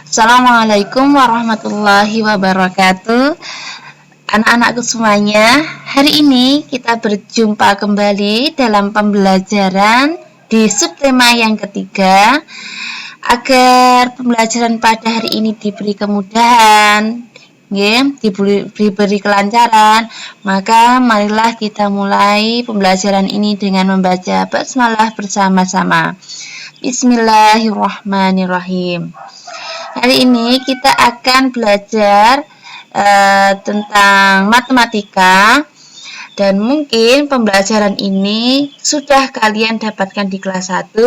Assalamualaikum warahmatullahi wabarakatuh. Anak-anakku semuanya, hari ini kita berjumpa kembali dalam pembelajaran di subtema yang ketiga. Agar pembelajaran pada hari ini diberi kemudahan, diberi kelancaran, maka marilah kita mulai pembelajaran ini dengan membaca basmalah bersama-sama. Bismillahirrahmanirrahim. Hari ini kita akan belajar tentang matematika, dan mungkin pembelajaran ini sudah kalian dapatkan di kelas 1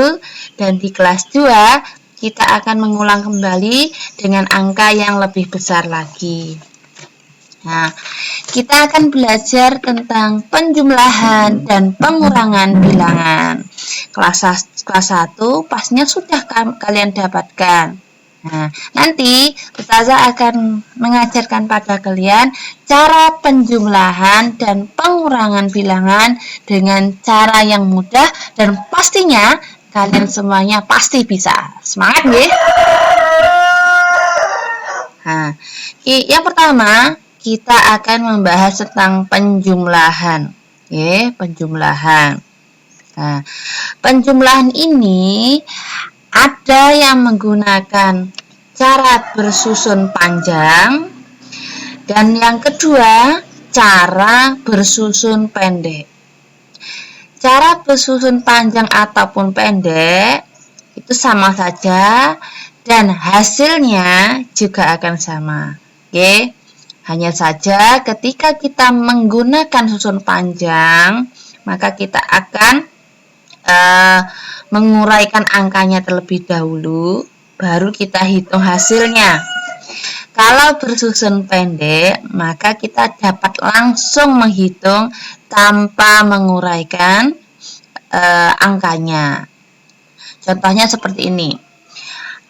dan di kelas 2 kita akan mengulang kembali dengan angka yang lebih besar lagi. Nah, kita akan belajar tentang penjumlahan dan pengurangan bilangan. Kelas 1 pastinya sudah kalian dapatkan. Nah, nanti Ustazah akan mengajarkan pada kalian cara penjumlahan dan pengurangan bilangan dengan cara yang mudah dan pastinya kalian semuanya pasti bisa. Semangat nggih. Nah, yang pertama kita akan membahas tentang penjumlahan. Penjumlahan. Nah, penjumlahan ini ada yang menggunakan cara bersusun panjang, dan yang kedua cara bersusun pendek. Cara bersusun panjang ataupun pendek itu sama saja dan hasilnya juga akan sama. Hanya saja ketika kita menggunakan susun panjang, maka kita akan menguraikan angkanya terlebih dahulu, baru kita hitung hasilnya. Kalau bersusun pendek, maka kita dapat langsung menghitung tanpa menguraikan angkanya. Contohnya seperti ini.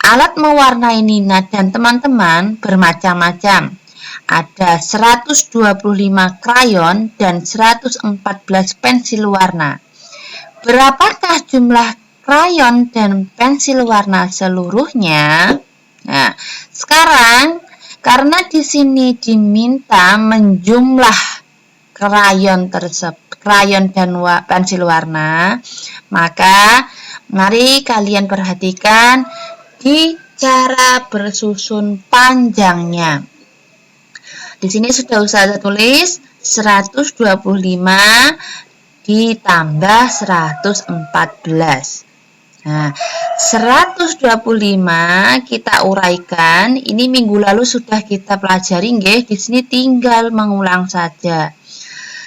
Alat mewarnai Nina dan teman-teman bermacam-macam. Ada 125 krayon dan 114 pensil warna. Berapakah jumlah krayon dan pensil warna seluruhnya? Nah, sekarang karena di sini diminta menjumlah krayon dan pensil warna, maka mari kalian perhatikan di cara bersusun panjangnya. Di sini sudah Ustazah tulis 125 ditambah 114. Nah, 125 kita uraikan. Ini minggu lalu sudah kita pelajari, nggih. Di sini tinggal mengulang saja.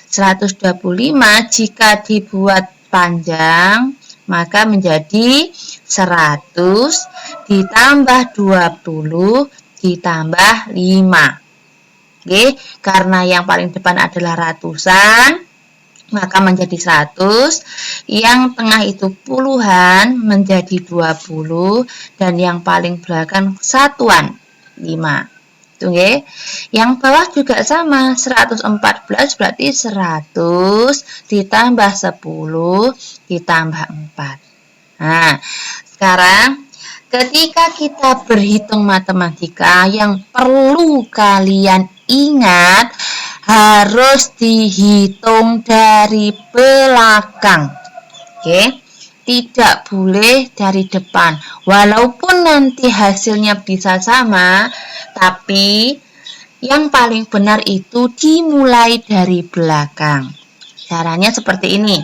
125 jika dibuat panjang, maka menjadi 100 ditambah 20 ditambah 5. Karena yang paling depan adalah ratusan, maka menjadi 100, yang tengah itu puluhan menjadi 20, dan yang paling belakang satuan 5. Yang bawah juga sama, 114 berarti 100 ditambah 10 ditambah 4. Nah, sekarang ketika kita berhitung matematika, yang perlu kalian ingat harus dihitung dari belakang. Tidak boleh dari depan. Walaupun nanti hasilnya bisa sama, tapi yang paling benar itu dimulai dari belakang. Caranya seperti ini.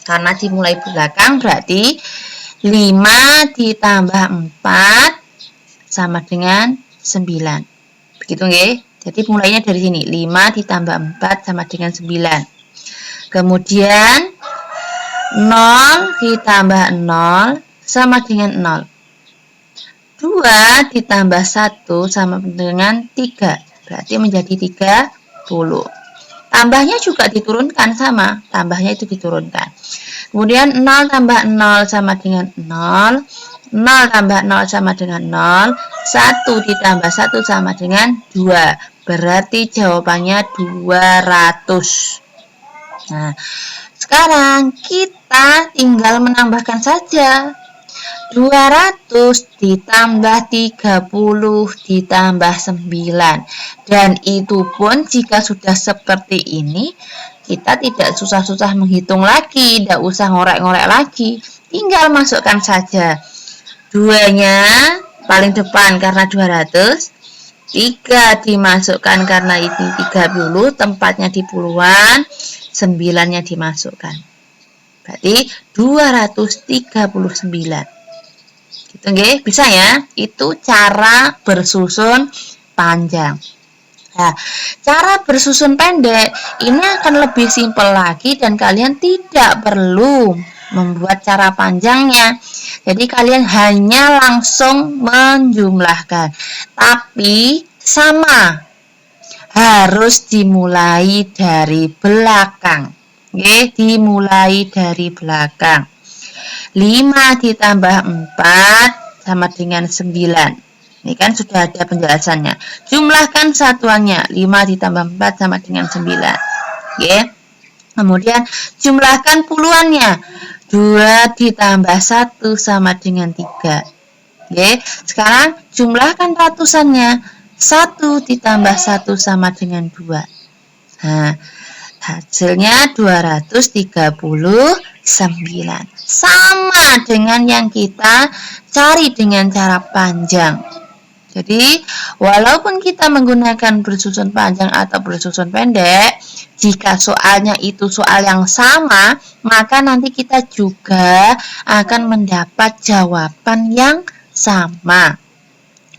Karena dimulai belakang berarti 5 ditambah 4 sama dengan 9. Begitu nggih? Jadi mulainya dari sini, 5 ditambah 4 sama dengan 9. Kemudian 0 ditambah 0 sama dengan 0. 2 ditambah 1 sama dengan 3. Berarti menjadi 30. Tambahnya juga diturunkan sama, tambahnya itu diturunkan. Kemudian 0 tambah 0 sama dengan 0. 0 tambah 0 sama dengan 0. 1 ditambah 1 sama dengan 2. Berarti jawabannya 200. Nah, sekarang kita tinggal menambahkan saja. 200 ditambah 30 ditambah 9. Dan itu pun jika sudah seperti ini, kita tidak susah-susah menghitung lagi, tidak usah ngorek-ngorek lagi. Tinggal masukkan saja. 2-nya paling depan karena 200. 3 dimasukkan karena ini 30, tempatnya di puluhan, 9-nya dimasukkan. Berarti 239. Gitu nggih, bisa ya? Itu cara bersusun panjang. Nah, cara bersusun pendek ini akan lebih simpel lagi dan kalian tidak perlu membuat cara panjangnya. Jadi kalian hanya langsung menjumlahkan. Tapi sama, harus dimulai dari belakang. Oke, dimulai dari belakang. 5 ditambah 4 sama dengan 9. Ini kan sudah ada penjelasannya. Jumlahkan satuannya. 5 ditambah 4 sama dengan 9. Oke. Kemudian jumlahkan puluhannya. 2 ditambah 1 sama dengan 3. Oke. Sekarang jumlahkan ratusannya. 1 ditambah 1 sama dengan 2. Nah, hasilnya 239. Sama dengan yang kita cari dengan cara panjang. Jadi, walaupun kita menggunakan bersusun panjang atau bersusun pendek, jika soalnya itu soal yang sama, maka nanti kita juga akan mendapat jawaban yang sama.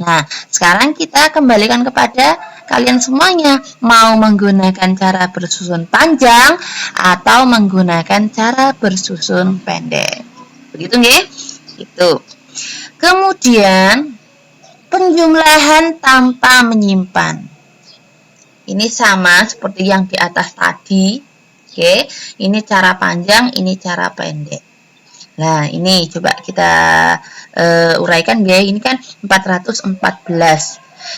Nah, sekarang kita kembalikan kepada kalian semuanya, mau menggunakan cara bersusun panjang atau menggunakan cara bersusun pendek. Begitu nggih? Itu. Kemudian penjumlahan tanpa menyimpan. Ini sama seperti yang di atas tadi. Oke, ini cara panjang, ini cara pendek. Nah, ini coba kita uraikan ya. Ini kan 414.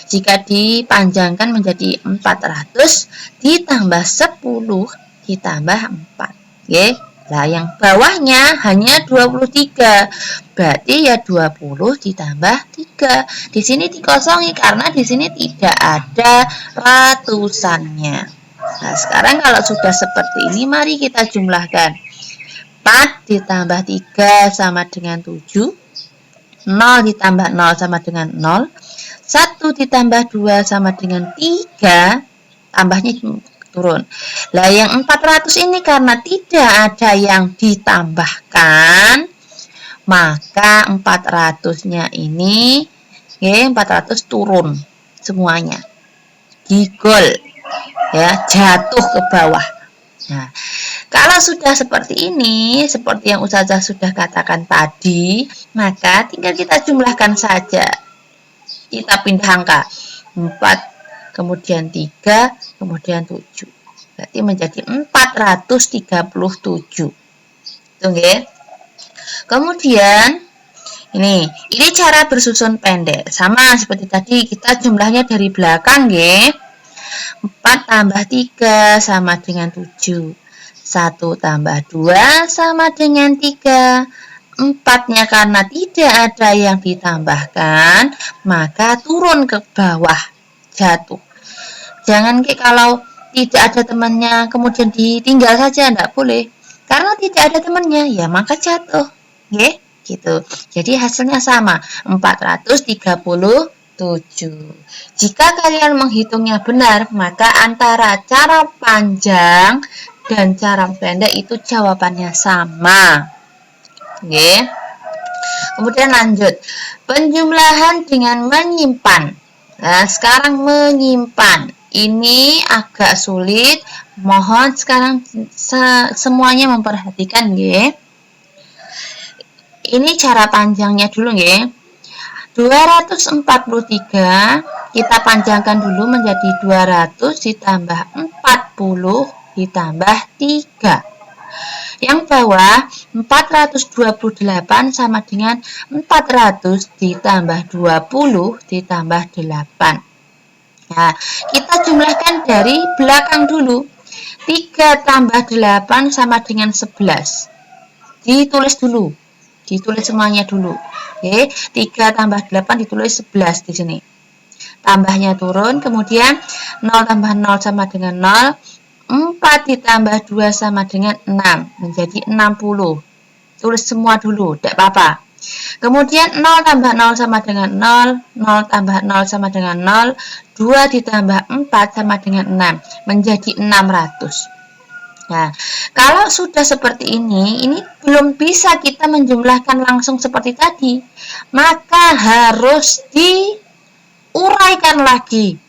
Jika dipanjangkan menjadi 400 ditambah 10 ditambah 4. Oke. Nah, yang bawahnya hanya 23. Berarti ya 20 ditambah 3. Di sini dikosongi karena di sini tidak ada ratusannya. Nah, sekarang kalau sudah seperti ini, mari kita jumlahkan. 4 ditambah 3 sama dengan 7. 0 ditambah 0 sama dengan 0. 1 ditambah 2 sama dengan 3. Tambahnya turun. Lah yang 400 ini karena tidak ada yang ditambahkan, maka 400-nya ini 400 turun semuanya. Gigol ya, jatuh ke bawah. Nah, kalau sudah seperti ini, seperti yang Ustazah sudah katakan tadi, maka tinggal kita jumlahkan saja. Kita pindah angka. 4 kemudian 3, kemudian 7. Berarti menjadi 437. Itu nggih. Kemudian ini cara bersusun pendek. Sama seperti tadi, kita jumlahnya dari belakang nggih. 4 tambah 3 sama dengan 7. 1 tambah 2 sama dengan 3. 4-nya karena tidak ada yang ditambahkan, maka turun ke bawah, jatuh. Jangan kalau tidak ada temannya kemudian ditinggal saja, tidak boleh. Karena tidak ada temannya, ya maka jatuh. Oke, gitu. Jadi hasilnya sama, 437. Jika kalian menghitungnya benar, maka antara cara panjang dan cara pendek itu jawabannya sama. Oke. Kemudian lanjut. Penjumlahan dengan menyimpan. Nah, sekarang menyimpan. Ini agak sulit. Mohon sekarang semuanya memperhatikan nggih. Ini cara panjangnya dulu nggih. 243 kita panjangkan dulu menjadi 200 ditambah 40 ditambah 3. Yang bawah 428 sama dengan 400 ditambah 20 ditambah 8. Nah, kita jumlahkan dari belakang dulu. 3 tambah 8 sama dengan 11. Ditulis dulu. Ditulis semuanya dulu. Oke, 3 tambah 8 ditulis 11 di sini. Tambahnya turun, kemudian 0 tambah 0 sama dengan 0. 4 ditambah 2 sama dengan 6, menjadi 60. Tulis semua dulu, tidak apa-apa. Kemudian 0 tambah 0 sama dengan 0, 0 tambah 0 sama dengan 0, 2 ditambah 4 sama dengan 6, menjadi 600. Nah, kalau sudah seperti ini belum bisa kita menjumlahkan langsung seperti tadi, maka harus diuraikan lagi.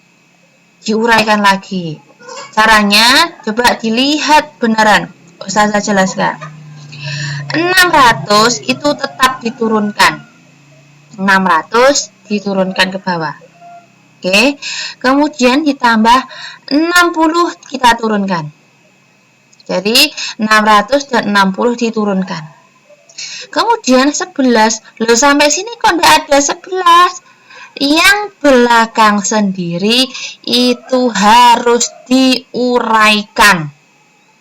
Caranya, coba dilihat beneran. Ustazah jelaskan. 600 itu tetap diturunkan. 600 diturunkan ke bawah. Oke. Kemudian ditambah 60 kita turunkan. Jadi 600 dan 60 diturunkan. Kemudian 11. Loh, sampai sini kok tidak ada 11? Yang belakang sendiri itu harus diuraikan.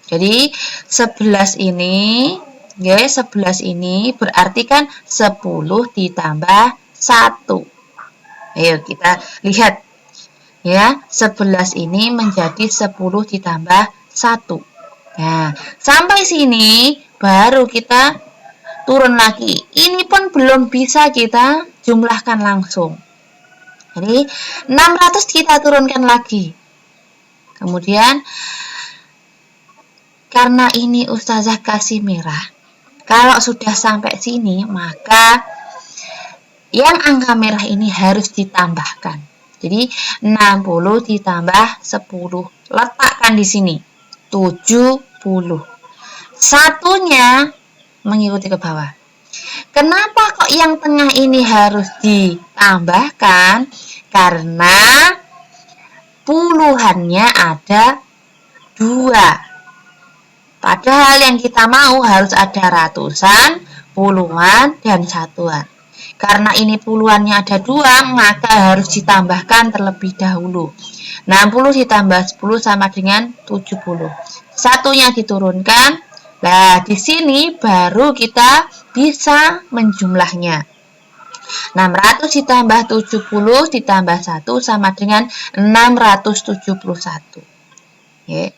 Jadi 11 ini, ya, 11 ini berarti kan 10 ditambah 1. Ayo kita lihat. Ya, 11 ini menjadi 10 ditambah 1. Nah, sampai sini baru kita turun lagi. Ini pun belum bisa kita jumlahkan langsung. Jadi 600 kita turunkan lagi. Kemudian karena ini Ustazah kasih merah, kalau sudah sampai sini maka yang angka merah ini harus ditambahkan. Jadi 60 ditambah 10. Letakkan di sini. 70. Satunya mengikuti ke bawah. Kenapa kok yang tengah ini harus ditambahkan? Karena puluhannya ada 2. Padahal yang kita mau harus ada ratusan, puluhan, dan satuan. Karena ini puluhannya ada 2, maka harus ditambahkan terlebih dahulu. 60 ditambah 10 sama dengan 70. Satunya diturunkan. Nah, di sini baru kita bisa menjumlahnya. 600 ditambah 70 ditambah 1 sama dengan 671. Ya.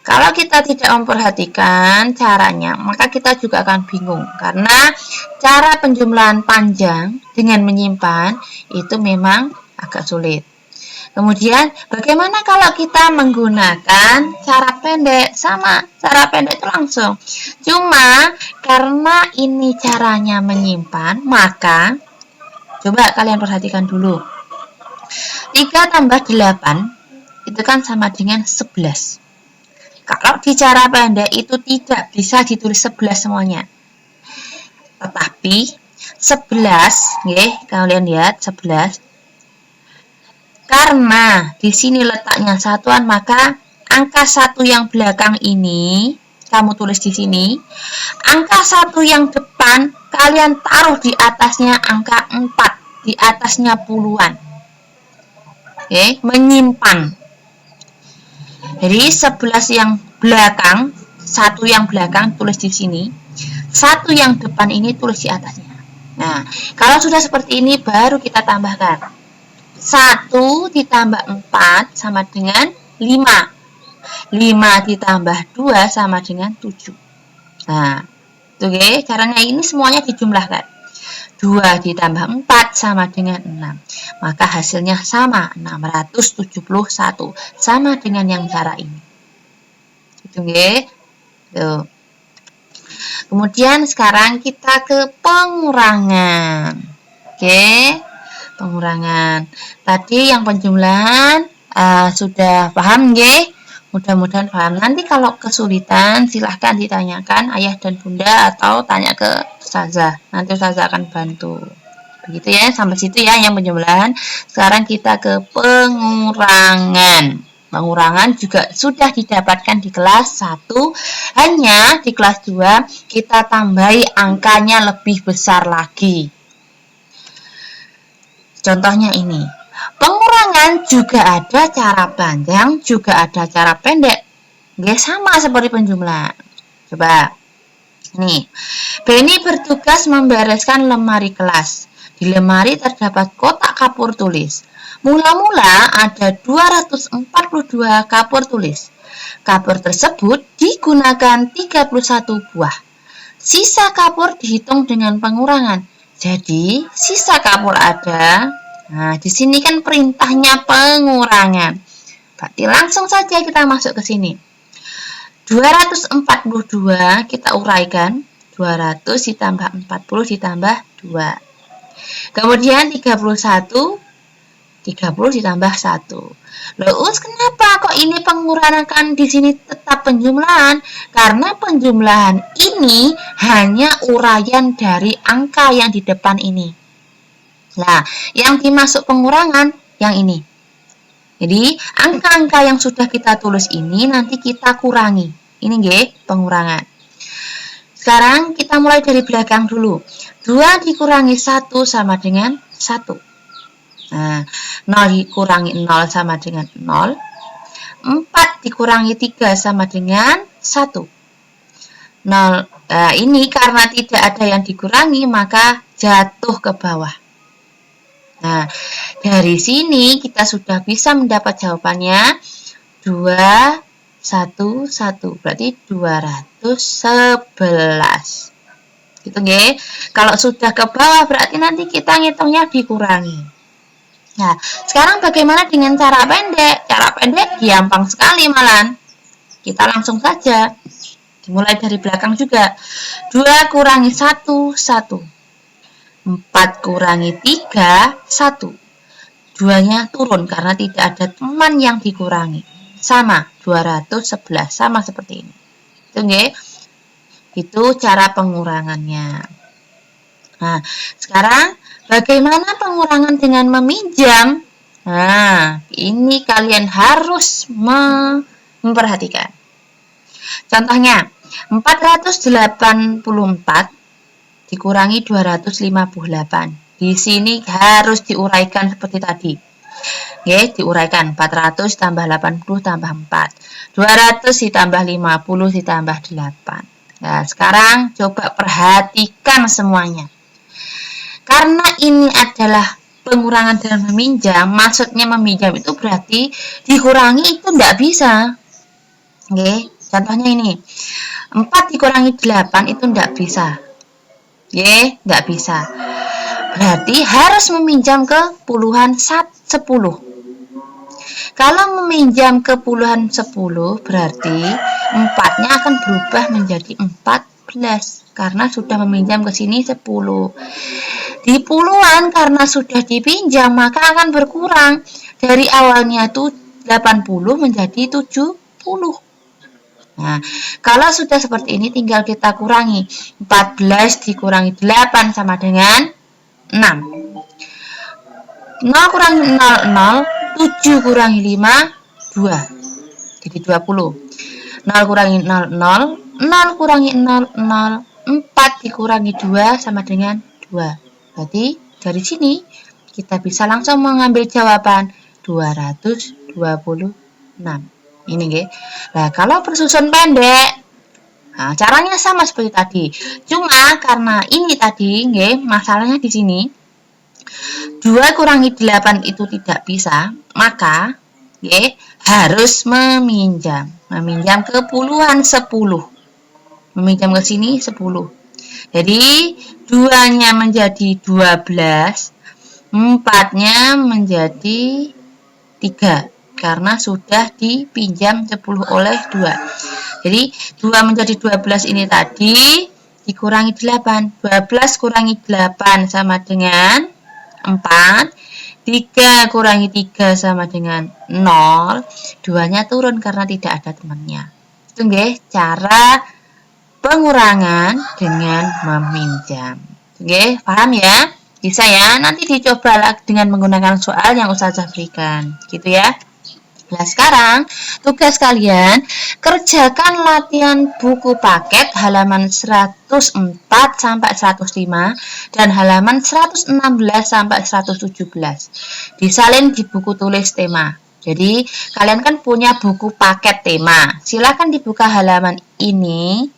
Kalau kita tidak memperhatikan caranya, maka kita juga akan bingung. Karena cara penjumlahan panjang dengan menyimpan itu memang agak sulit. Kemudian, bagaimana kalau kita menggunakan cara pendek? Sama, cara pendek itu langsung. Cuma, karena ini caranya menyimpan, maka, coba kalian perhatikan dulu. 3 tambah 8, itu kan sama dengan 11. Kalau di cara pendek itu tidak bisa ditulis 11 semuanya. Tetapi, 11, kalian lihat, 11. Karena di sini letaknya satuan, maka angka 1 yang belakang ini kamu tulis di sini. Angka 1 yang depan kalian taruh di atasnya angka 4, di atasnya puluhan. Menyimpan. Jadi 11 yang belakang, 1 yang belakang tulis di sini. 1 yang depan ini tulis di atasnya. Nah, kalau sudah seperti ini baru kita tambahkan. 1 ditambah 4 sama dengan 5. 5 ditambah 2 sama dengan 7. Nah, itu caranya ini semuanya dijumlahkan. 2 ditambah 4 sama dengan 6. Maka hasilnya sama, 671. Sama dengan yang cara ini. Itu Tuh. Kemudian sekarang kita ke pengurangan. Pengurangan. Tadi yang penjumlahan sudah paham Mudah-mudahan paham. Nanti kalau kesulitan silahkan ditanyakan ayah dan bunda atau tanya ke Ustazah. Nanti Ustazah akan bantu. Begitu ya, sampai situ ya yang penjumlahan. Sekarang kita ke pengurangan. Pengurangan juga sudah didapatkan di kelas 1. Hanya di kelas 2 kita tambahi angkanya lebih besar lagi. Contohnya ini, pengurangan juga ada cara panjang, juga ada cara pendek. Sama seperti penjumlahan. Coba, Nih, Benny bertugas membereskan lemari kelas. Di lemari terdapat kotak kapur tulis. Mula-mula ada 242 kapur tulis. Kapur tersebut digunakan 31 buah. Sisa kapur dihitung dengan pengurangan. Jadi, sisa kapur ada. Nah, di sini kan perintahnya pengurangan. Berarti langsung saja kita masuk ke sini. 242 kita uraikan. 200 ditambah 40 ditambah 2. Kemudian 31, 30 ditambah 1. Loh, kenapa kok ini pengurangan di sini tetap penjumlahan? Karena penjumlahan ini hanya uraian dari angka yang di depan ini. Nah, yang dimasuk pengurangan yang ini. Jadi, angka-angka yang sudah kita tulis ini nanti kita kurangi. Ini nggih, pengurangan. Sekarang kita mulai dari belakang dulu. 2 dikurangi 1 sama dengan 1. Nah, 0 dikurangi 0 sama dengan 0. 4 dikurangi 3 sama dengan 1. 0, ini karena tidak ada yang dikurangi, maka jatuh ke bawah. Nah, dari sini kita sudah bisa mendapat jawabannya 2, 1, 1. Berarti 211. Gitu nggih. Kalau sudah ke bawah berarti nanti kita ngitungnya dikurangi. Nah, sekarang bagaimana dengan cara pendek? Cara pendek gampang sekali malan. Kita langsung saja. Dimulai dari belakang juga. 2 kurangi 1, 1. 4 kurangi 3, 1. 2-nya turun karena tidak ada teman yang dikurangi. Sama, 211. Sama seperti ini. Itu nggih. Itu cara pengurangannya. Nah, sekarang bagaimana pengurangan dengan meminjam? Nah, ini kalian harus memperhatikan. Contohnya, 484 dikurangi 258. Di sini harus diuraikan seperti tadi. Oke, diuraikan 400 tambah 80 tambah 4. 200 ditambah 50 ditambah 8. Nah, sekarang coba perhatikan semuanya. Karena ini adalah pengurangan dan meminjam, maksudnya meminjam itu berarti dikurangi itu tidak bisa. Oke, contohnya ini. 4 dikurangi 8 itu tidak bisa. Tidak bisa. Berarti harus meminjam ke puluhan 10. Kalau meminjam ke puluhan 10, berarti 4-nya akan berubah menjadi 14. Karena sudah meminjam ke sini 10. Di puluhan karena sudah dipinjam, maka akan berkurang. Dari awalnya itu 80 menjadi 70. Nah, kalau sudah seperti ini tinggal kita kurangi. 14 dikurangi 8 sama dengan 6. 0 kurangi 0, 0. 7 kurangi 5, 2. Jadi 20. 0 kurangi 0, 0. 0 kurangi 0, 0. 4 dikurangi 2 sama dengan 2. Berarti dari sini kita bisa langsung mengambil jawaban 226. Ini nggih. Nah, kalau persusun pendek, nah, caranya sama seperti tadi. Cuma karena ini tadi nggih, masalahnya di sini 2 kurangi 8 itu tidak bisa, maka nggih harus meminjam. Meminjam ke puluhan 10. Meminjam ke sini 10. Jadi 2-nya menjadi 12, 4-nya menjadi 3. Karena sudah dipinjam 10 oleh 2. Jadi 2 menjadi 12 ini tadi dikurangi 8. 12 kurangi 8 sama dengan 4. 3 kurangi 3 sama dengan 0. 2-nya turun karena tidak ada temannya. Itu nggih cara pengurangan dengan meminjam. Nggih, paham ya? Bisa ya? Nanti dicoba dengan menggunakan soal yang Ustazah berikan. Gitu ya. Nah, sekarang tugas kalian kerjakan latihan buku paket halaman 104 sampai 105 dan halaman 116 sampai 117. Disalin di buku tulis tema. Jadi, kalian kan punya buku paket tema. Silakan dibuka halaman ini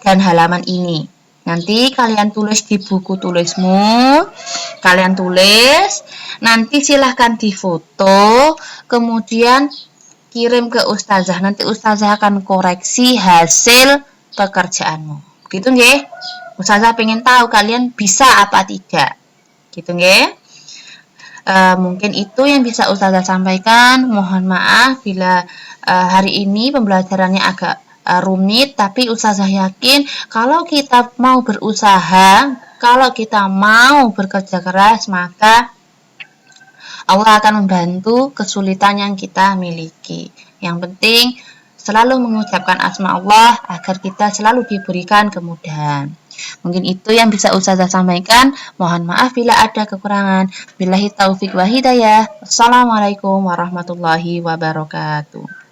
dan halaman ini. Nanti kalian tulis di buku tulismu, kalian tulis, nanti silahkan difoto, kemudian kirim ke ustazah. Nanti ustazah akan koreksi hasil pekerjaanmu. Gitu nggih? Ustazah pengen tahu kalian bisa apa tidak. Gitu nggih? Mungkin itu yang bisa ustazah sampaikan. Mohon maaf bila hari ini pembelajarannya agak rumit, tapi ustazah yakin kalau kita mau berusaha, kalau kita mau bekerja keras, maka Allah akan membantu kesulitan yang kita miliki. Yang penting selalu mengucapkan asma Allah agar kita selalu diberikan kemudahan. Mungkin itu yang bisa ustazah sampaikan. Mohon maaf bila ada kekurangan. Billahi taufik wa hidayah. Assalamualaikum warahmatullahi wabarakatuh.